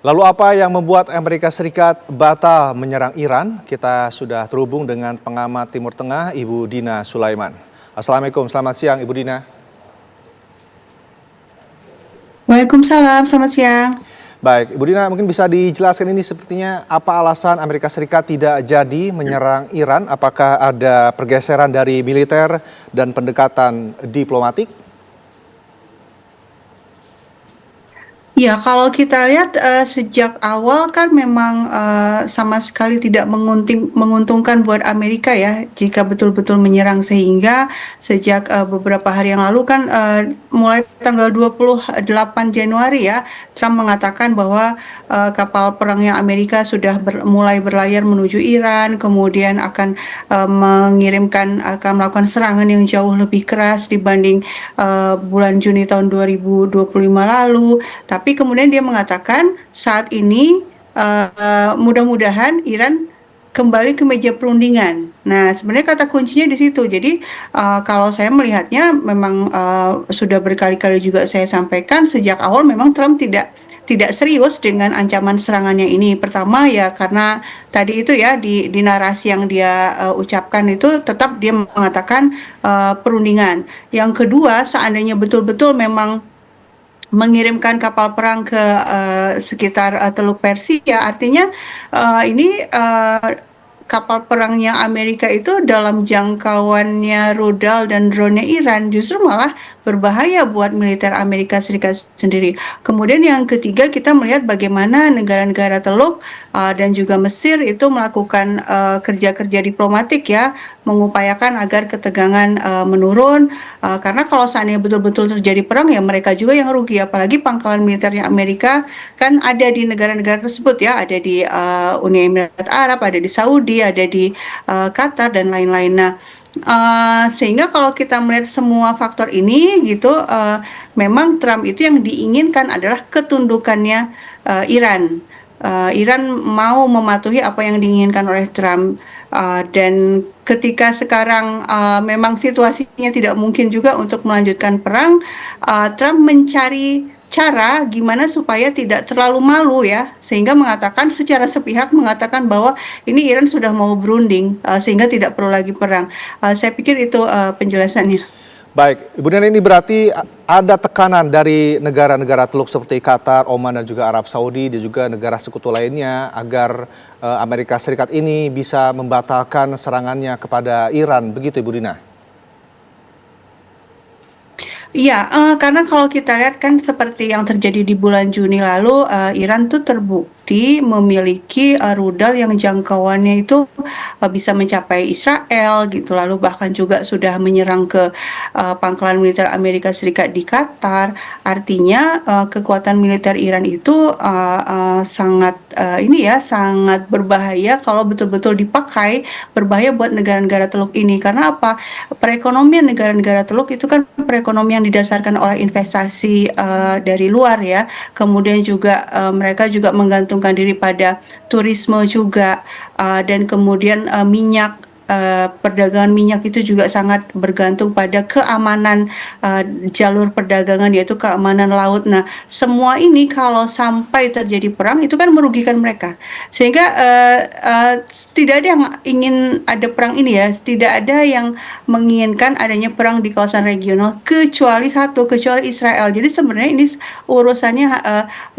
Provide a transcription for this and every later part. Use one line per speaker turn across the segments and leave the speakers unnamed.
Lalu apa yang membuat Amerika Serikat batal menyerang Iran? Kita sudah terhubung dengan pengamat Timur Tengah, Ibu Dina Sulaiman. Assalamualaikum, selamat siang Ibu Dina.
Waalaikumsalam, selamat siang.
Baik, Ibu Dina mungkin bisa dijelaskan ini sepertinya apa alasan Amerika Serikat tidak jadi menyerang Iran? Apakah ada pergeseran dari militer dan pendekatan diplomatik?
Ya, kalau kita lihat sejak awal kan memang sama sekali tidak menguntungkan buat Amerika ya jika betul-betul menyerang sehingga sejak beberapa hari yang lalu kan mulai tanggal 28 Januari ya Trump mengatakan bahwa kapal perangnya Amerika sudah mulai berlayar menuju Iran, kemudian akan akan melakukan serangan yang jauh lebih keras dibanding bulan Juni tahun 2025 lalu. Tapi kemudian dia mengatakan saat ini mudah-mudahan Iran kembali ke meja perundingan. Nah, sebenarnya kata kuncinya di situ. Jadi kalau saya melihatnya memang sudah berkali-kali juga saya sampaikan sejak awal memang Trump tidak serius dengan ancaman serangannya ini. Pertama ya karena tadi itu ya di narasi yang dia ucapkan itu tetap dia mengatakan perundingan. Yang kedua, seandainya betul-betul memang mengirimkan kapal perang ke sekitar Teluk Persia, artinya ini kapal perangnya Amerika itu dalam jangkauannya rudal dan drone-nya Iran justru malah berbahaya buat militer Amerika Serikat sendiri. Kemudian yang ketiga kita melihat bagaimana negara-negara Teluk dan juga Mesir itu melakukan kerja-kerja diplomatik ya, mengupayakan agar ketegangan menurun. Karena kalau seandainya betul-betul terjadi perang ya mereka juga yang rugi, apalagi pangkalan militernya Amerika kan ada di negara-negara tersebut ya, ada di Uni Emirat Arab, ada di Saudi, ada di Qatar dan lain-lain. Nah, sehingga kalau kita melihat semua faktor ini gitu, memang Trump itu yang diinginkan adalah ketundukannya Iran. Iran mau mematuhi apa yang diinginkan oleh Trump. Dan ketika sekarang memang situasinya tidak mungkin juga untuk melanjutkan perang, Trump mencari cara gimana supaya tidak terlalu malu ya, sehingga mengatakan secara sepihak mengatakan bahwa ini Iran sudah mau berunding sehingga tidak perlu lagi perang. Saya pikir itu penjelasannya.
Baik, Ibu Dina, ini berarti ada tekanan dari negara-negara Teluk seperti Qatar, Oman dan juga Arab Saudi dan juga negara sekutu lainnya agar Amerika Serikat ini bisa membatalkan serangannya kepada Iran, begitu Ibu Dina?
Iya, karena kalau kita lihat kan seperti yang terjadi di bulan Juni lalu, Iran tuh terbukti memiliki rudal yang jangkauannya itu bisa mencapai Israel gitu, lalu bahkan juga sudah menyerang ke pangkalan militer Amerika Serikat di Qatar. Artinya kekuatan militer Iran itu sangat ini ya, sangat berbahaya kalau betul-betul dipakai, berbahaya buat negara-negara Teluk ini. Karena apa? Perekonomian negara-negara Teluk itu kan perekonomian yang didasarkan oleh investasi dari luar ya. Kemudian juga mereka juga menggantungkan diri pada turisme juga dan kemudian minyak. Perdagangan minyak itu juga sangat bergantung pada keamanan jalur perdagangan yaitu keamanan laut. Nah, semua ini kalau sampai terjadi perang itu kan merugikan mereka. Sehingga tidak ada yang ingin ada perang ini ya, tidak ada yang menginginkan adanya perang di kawasan regional kecuali Israel. Jadi sebenarnya ini urusannya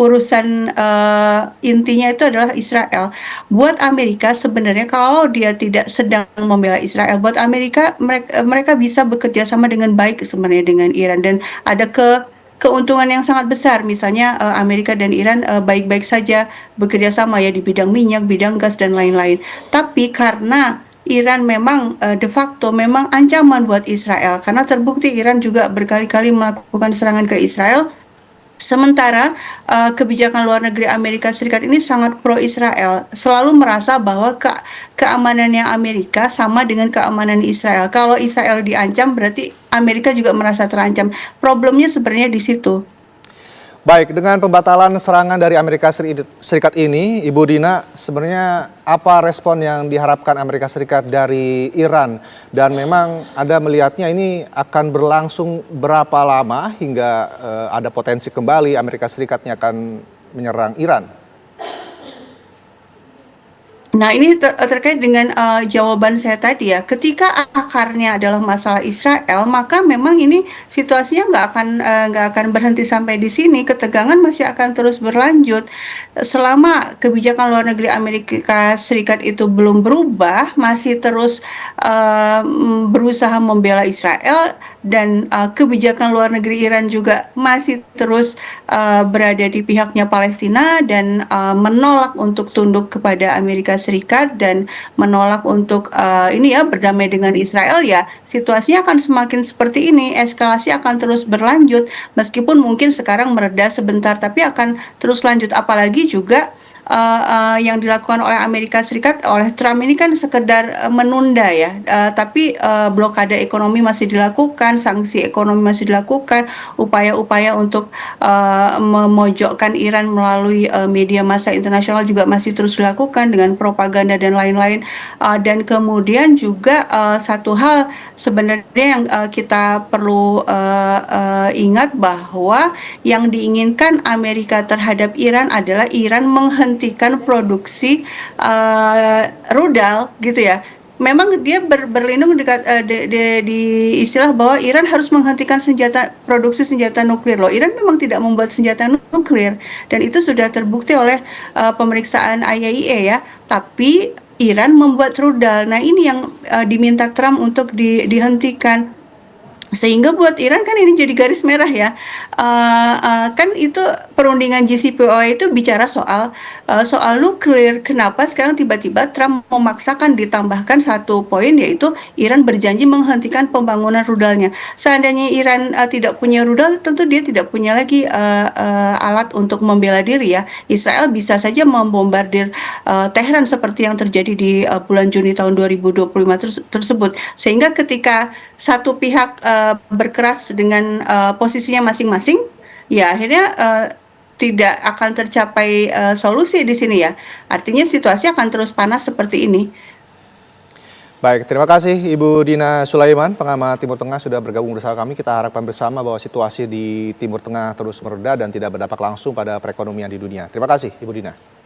urusan intinya itu adalah Israel. Buat Amerika sebenarnya kalau dia tidak sedang membela Israel, buat Amerika mereka bisa bekerja sama dengan baik sebenarnya dengan Iran dan ada keuntungan yang sangat besar. Misalnya Amerika dan Iran baik-baik saja bekerja sama ya di bidang minyak, bidang gas dan lain-lain. Tapi karena Iran memang de facto memang ancaman buat Israel karena terbukti Iran juga berkali-kali melakukan serangan ke Israel. Sementara kebijakan luar negeri Amerika Serikat ini sangat pro Israel, selalu merasa bahwa keamanannya Amerika sama dengan keamanan Israel. Kalau Israel diancam berarti Amerika juga merasa terancam. Problemnya sebenarnya di situ.
Baik, dengan pembatalan serangan dari Amerika Serikat ini, Ibu Dina, sebenarnya apa respon yang diharapkan Amerika Serikat dari Iran? Dan memang Anda melihatnya ini akan berlangsung berapa lama hingga ada potensi kembali Amerika Serikatnya akan menyerang Iran?
Nah, ini terkait dengan jawaban saya tadi ya. Ketika akarnya adalah masalah Israel, maka memang ini situasinya nggak akan berhenti sampai di sini. Ketegangan masih akan terus berlanjut selama kebijakan luar negeri Amerika Serikat itu belum berubah, masih terus berusaha membela Israel dan kebijakan luar negeri Iran juga masih terus berada di pihaknya Palestina dan menolak untuk tunduk kepada Amerika Serikat dan menolak untuk ini ya berdamai dengan Israel, ya situasinya akan semakin seperti ini, eskalasi akan terus berlanjut meskipun mungkin sekarang mereda sebentar tapi akan terus lanjut, apalagi juga yang dilakukan oleh Amerika Serikat oleh Trump ini kan sekedar menunda ya, tapi blokade ekonomi masih dilakukan, sanksi ekonomi masih dilakukan, upaya-upaya untuk memojokkan Iran melalui media massa internasional juga masih terus dilakukan dengan propaganda dan lain-lain. Dan kemudian juga satu hal sebenarnya yang kita perlu ingat bahwa yang diinginkan Amerika terhadap Iran adalah Iran menghentikan produksi rudal gitu ya. Memang dia berlindung di istilah bahwa Iran harus menghentikan produksi senjata nuklir loh. Iran memang tidak membuat senjata nuklir dan itu sudah terbukti oleh pemeriksaan IAEA ya. Tapi Iran membuat rudal. Nah, ini yang diminta Trump untuk dihentikan. Sehingga buat Iran kan ini jadi garis merah ya. Kan itu perundingan JCPOA itu bicara soal nuklir. Kenapa sekarang tiba-tiba Trump memaksakan ditambahkan satu poin, yaitu Iran berjanji menghentikan pembangunan rudalnya. Seandainya Iran tidak punya rudal, tentu dia tidak punya lagi alat untuk membela diri ya. Israel bisa saja membombardir Teheran seperti yang terjadi di bulan Juni tahun 2025 tersebut. Sehingga ketika satu pihak berkeras dengan posisinya masing-masing, ya akhirnya tidak akan tercapai solusi di sini ya. Artinya situasi akan terus panas seperti ini.
Baik, terima kasih Ibu Dina Sulaiman, pengamat Timur Tengah sudah bergabung bersama kami. Kita harapkan bersama bahwa situasi di Timur Tengah terus mereda dan tidak berdampak langsung pada perekonomian di dunia. Terima kasih Ibu Dina.